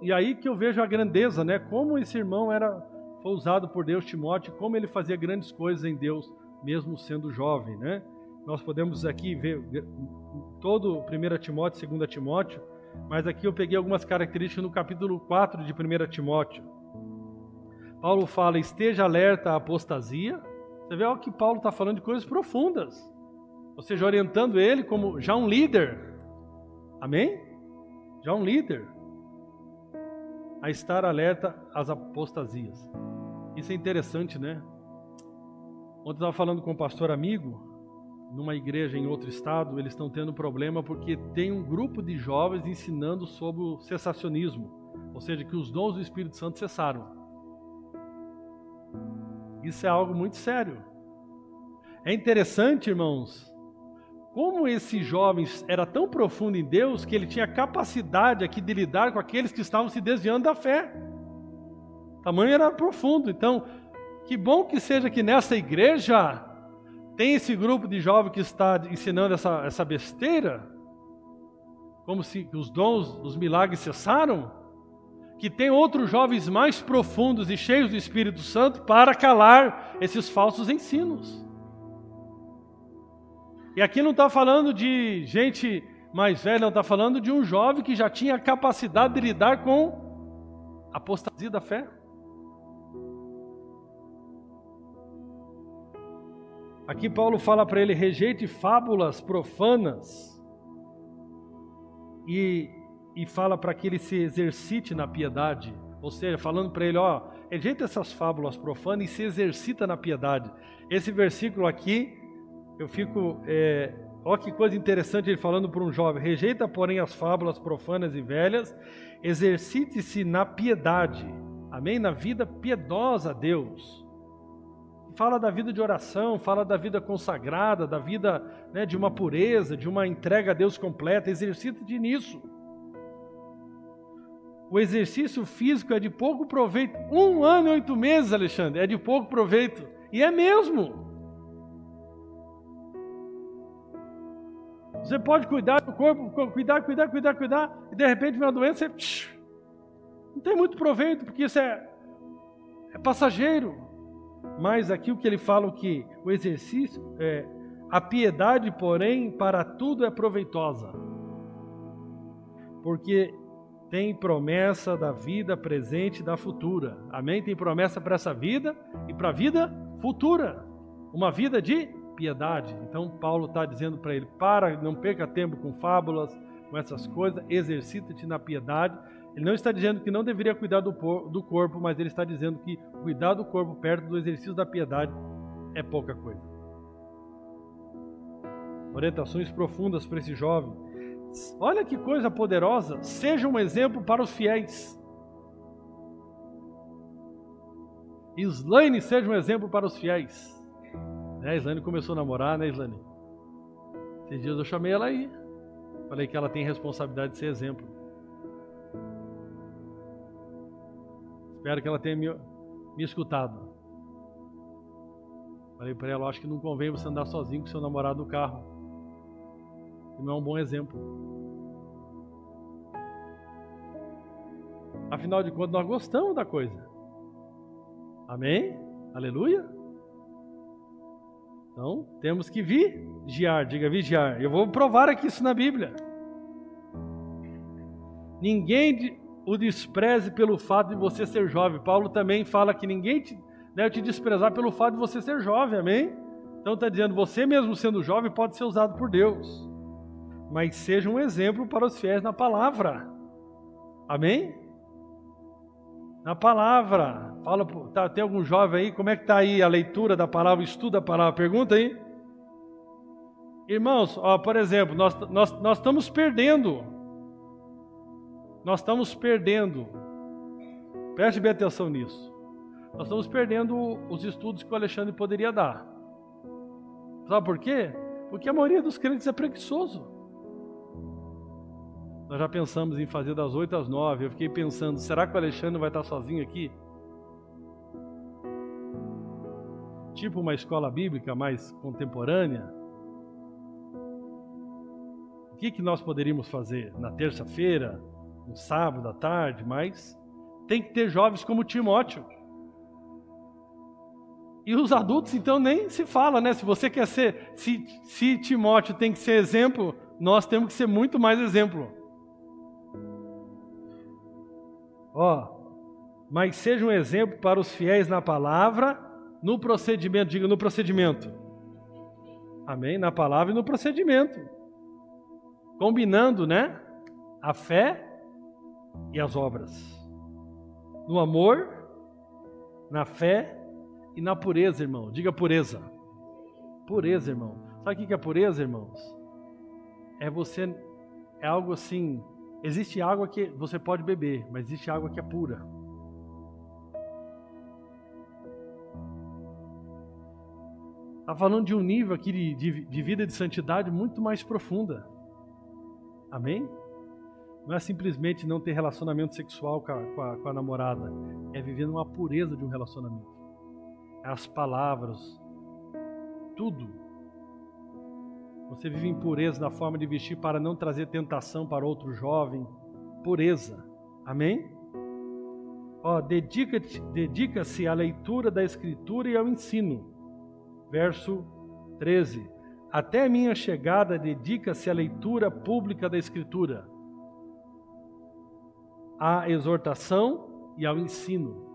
E aí que eu vejo a grandeza, né? Como esse irmão foi usado por Deus, Timóteo, como ele fazia grandes coisas em Deus, mesmo sendo jovem, né? Nós podemos aqui ver todo 1 Timóteo, 2 Timóteo, mas aqui eu peguei algumas características no capítulo 4 de 1 Timóteo. Paulo fala, esteja alerta à apostasia. Você vê que Paulo está falando de coisas profundas. Ou seja, orientando ele como já um líder. Amém? Já um líder. A estar alerta às apostasias. Isso é interessante, né? Ontem eu estava falando com um pastor amigo, numa igreja em outro estado, eles estão tendo problema porque tem um grupo de jovens ensinando sobre o cessacionismo. Ou seja, que os dons do Espírito Santo cessaram. Isso é algo muito sério. É interessante, irmãos, como esse jovem era tão profundo em Deus que ele tinha capacidade aqui de lidar com aqueles que estavam se desviando da fé. O tamanho era profundo. Então, que bom que seja que nessa igreja tem esse grupo de jovens que está ensinando essa besteira, como se os dons, os milagres cessaram, que tem outros jovens mais profundos e cheios do Espírito Santo para calar esses falsos ensinos. E aqui não está falando de gente mais velha, não está falando de um jovem que já tinha a capacidade de lidar com a apostasia da fé. Aqui Paulo fala para ele, rejeite fábulas profanas e fala para que ele se exercite na piedade. Ou seja, falando para ele, rejeita essas fábulas profanas e se exercita na piedade. Esse versículo aqui, eu fico, olha que coisa interessante ele falando para um jovem, rejeita porém as fábulas profanas e velhas, exercite-se na piedade, amém? Na vida piedosa a Deus. Fala da vida de oração, fala da vida consagrada, da vida, né, de uma pureza, de uma entrega a Deus completa, exercita-te nisso. O exercício físico é de pouco proveito. 1 ano e 8 meses, Alexandre, é de pouco proveito. E é mesmo. Você pode cuidar do corpo, cuidar, e de repente vem uma doença, você não tem muito proveito, porque isso é passageiro. Mas aqui o que ele fala, que o exercício, a piedade, porém, para tudo é proveitosa. Porque tem promessa da vida presente e da futura. Amém? Tem promessa para essa vida e para a vida futura. Uma vida de piedade. Então Paulo está dizendo para ele, não perca tempo com fábulas, com essas coisas, exercita-te na piedade. Ele não está dizendo que não deveria cuidar do corpo, mas ele está dizendo que cuidar do corpo perto do exercício da piedade é pouca coisa. Orientações profundas para esse jovem. Olha que coisa poderosa, seja um exemplo para os fiéis. Islane seja um exemplo para os fiéis. A Islane começou a namorar, né, Islane? Esses dias eu chamei ela aí. Falei que ela tem responsabilidade de ser exemplo. Espero que ela tenha me escutado. Falei para ela, acho que não convém você andar sozinho com seu namorado no carro. Que não é um bom exemplo. Afinal de contas, nós gostamos da coisa. Amém? Aleluia? Então, temos que vigiar. Diga vigiar. Eu vou provar aqui isso na Bíblia. Ninguém o despreze pelo fato de você ser jovem. Paulo também fala que ninguém deve te desprezar pelo fato de você ser jovem. Amém? Então está dizendo, você mesmo sendo jovem pode ser usado por Deus. Mas seja um exemplo para os fiéis na palavra. Amém? Na palavra. Fala, tem algum jovem aí? Como é que está aí a leitura da palavra, o estudo da palavra? Pergunta aí. Irmãos, por exemplo, nós estamos perdendo. Nós estamos perdendo. Preste bem atenção nisso. Nós estamos perdendo os estudos que o Alexandre poderia dar. Sabe por quê? Porque a maioria dos crentes é preguiçoso. Nós já pensamos em fazer das 8 às 9. Eu fiquei pensando, será que o Alexandre vai estar sozinho aqui? Tipo uma escola bíblica mais contemporânea. O que nós poderíamos fazer? Na terça-feira, no sábado à tarde, mas tem que ter jovens como Timóteo. E os adultos, então, nem se fala, né? Se você quer ser, se Timóteo tem que ser exemplo, nós temos que ser muito mais exemplo. Mas seja um exemplo para os fiéis na palavra, no procedimento, diga no procedimento. Amém? Na palavra e no procedimento. Combinando, né? A fé e as obras. No amor, na fé e na pureza, irmão. Diga pureza. Pureza, irmão. Sabe o que é pureza, irmãos? É algo assim. Existe água que você pode beber, mas existe água que é pura. Está falando de um nível aqui de vida de santidade muito mais profunda. Amém? Não é simplesmente não ter relacionamento sexual com a namorada. É viver numa pureza de um relacionamento. As palavras, tudo. Você vive em pureza na forma de vestir para não trazer tentação para outro jovem. Pureza. Amém? Dedica-se à leitura da Escritura e ao ensino. Verso 13. Até a minha chegada, dedica-se à leitura pública da Escritura, à exortação e ao ensino.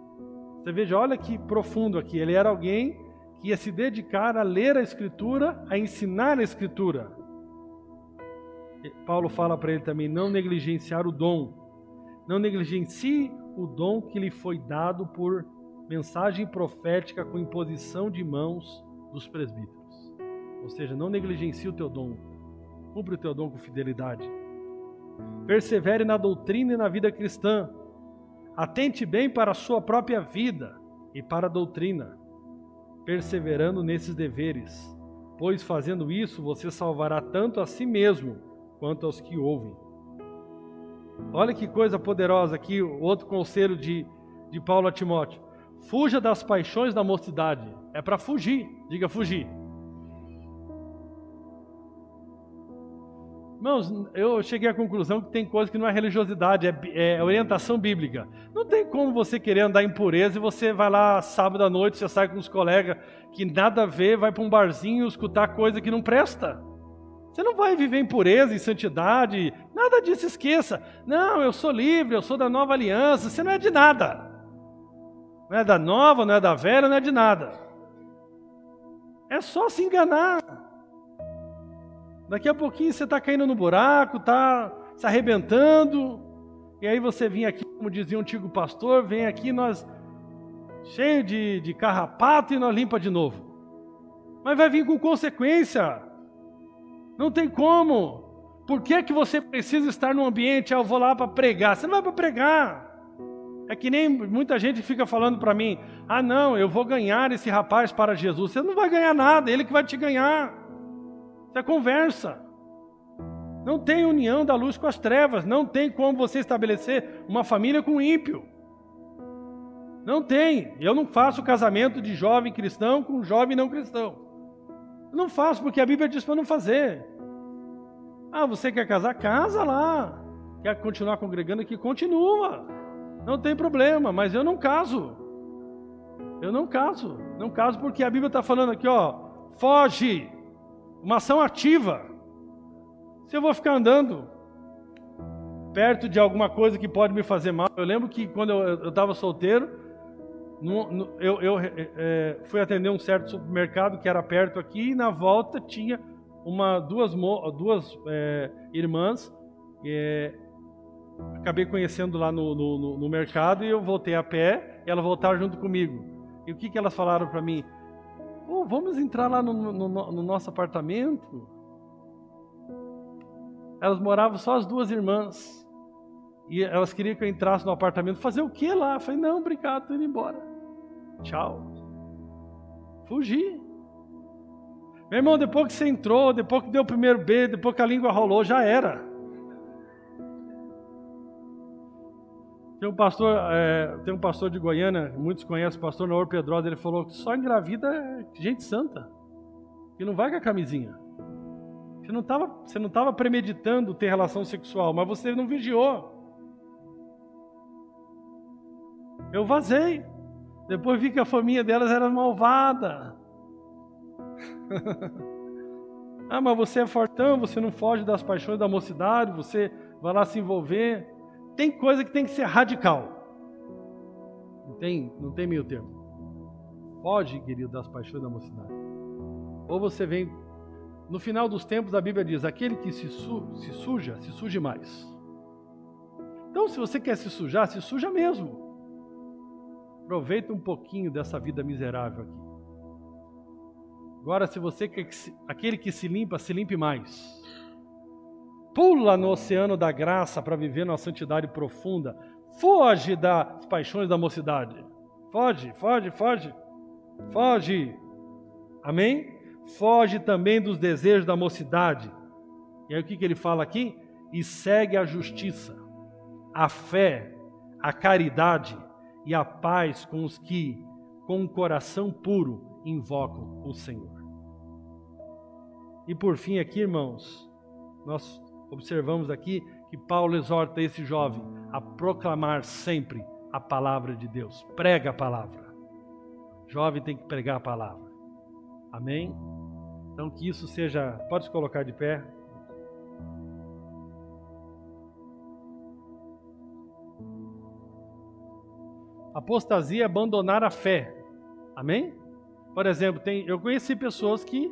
Você veja, olha que profundo aqui. Ele era alguém que ia se dedicar a ler a Escritura, a ensinar a Escritura. Paulo fala para ele também, não negligenciar o dom. Não negligencie o dom que lhe foi dado por mensagem profética com imposição de mãos dos presbíteros. Ou seja, não negligencie o teu dom. Cumpre o teu dom com fidelidade. Persevere na doutrina e na vida cristã. Atente bem para a sua própria vida e para a doutrina, perseverando nesses deveres, pois fazendo isso você salvará tanto a si mesmo quanto aos que ouvem. Olha que coisa poderosa aqui, outro conselho de Paulo a Timóteo. Fuja das paixões da mocidade. É para fugir, diga fugir. Irmãos, eu cheguei à conclusão que tem coisa que não é religiosidade, é orientação bíblica. Não tem como você querer andar em pureza e você vai lá sábado à noite, você sai com os colegas que nada a ver, vai para um barzinho escutar coisa que não presta. Você não vai viver em pureza, em santidade, nada disso, esqueça. Não, eu sou livre, eu sou da nova aliança, você não é de nada. Não é da nova, não é da velha, não é de nada. É só se enganar. Daqui a pouquinho você está caindo no buraco, está se arrebentando, e aí você vem aqui, como dizia um antigo pastor, vem aqui nós cheio de carrapato e nós limpa de novo. Mas vai vir com consequência. Não tem como. Por que você precisa estar num ambiente, eu vou lá para pregar? Você não vai para pregar. É que nem muita gente fica falando para mim, não, eu vou ganhar esse rapaz para Jesus. Você não vai ganhar nada, ele que vai te ganhar. Isso é conversa. Não tem união da luz com as trevas. Não tem como você estabelecer uma família com ímpio. Não tem. Eu não faço casamento de jovem cristão com jovem não cristão. Eu não faço porque a Bíblia diz para não fazer. Você quer casar? Casa lá. Quer continuar congregando aqui? Continua. Não tem problema, mas eu não caso. Eu não caso. Não caso porque a Bíblia está falando aqui, foge. Uma ação ativa. Se eu vou ficar andando perto de alguma coisa que pode me fazer mal. Eu lembro que quando eu estava solteiro, eu fui atender um certo supermercado que era perto aqui, e na volta tinha duas irmãs. Acabei conhecendo lá no mercado e eu voltei a pé e elas voltaram junto comigo. E o que elas falaram para mim? Vamos entrar lá no nosso apartamento. Elas moravam só as duas irmãs. E elas queriam que eu entrasse no apartamento. Fazer o que lá? Eu falei, não, obrigado, tô indo embora. Tchau. Fugi. Meu irmão, depois que você entrou, depois que deu o primeiro beijo, depois que a língua rolou, já era. Tem um pastor de Goiânia, muitos conhecem, o pastor Naor Pedrosa, ele falou que só engravida gente santa, que não vai com a camisinha. Você não estava premeditando ter relação sexual, mas você não vigiou. Eu vazei. Depois vi que a família delas era malvada. Ah, mas você é fortão, você não foge das paixões da mocidade, você vai lá se envolver. Tem coisa que tem que ser radical. Não tem meio termo. Foge, querido, das paixões da mocidade. Ou você vem... No final dos tempos, a Bíblia diz, aquele que se suja, se suje mais. Então, se você quer se suja mesmo. Aproveita um pouquinho dessa vida miserável aqui. Agora, se você quer aquele que se limpe mais. Pula no oceano da graça para viver numa santidade profunda. Foge das paixões da mocidade. Foge. Foge. Amém? Foge também dos desejos da mocidade. E aí o que ele fala aqui? E segue a justiça, a fé, a caridade e a paz com os que, com um coração puro, invocam o Senhor. E por fim aqui, irmãos, nós observamos aqui que Paulo exorta esse jovem a proclamar sempre a palavra de Deus. Prega a palavra. O jovem tem que pregar a palavra. Amém? Então que isso seja... Pode se colocar de pé. Apostasia é abandonar a fé. Amém? Por exemplo, eu conheci pessoas que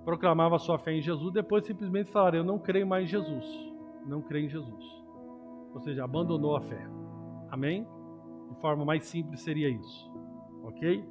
proclamavam a sua fé em Jesus, depois simplesmente falaram, eu não creio mais em Jesus. Não creio em Jesus. Ou seja, abandonou a fé. Amém? De forma mais simples seria isso. Ok?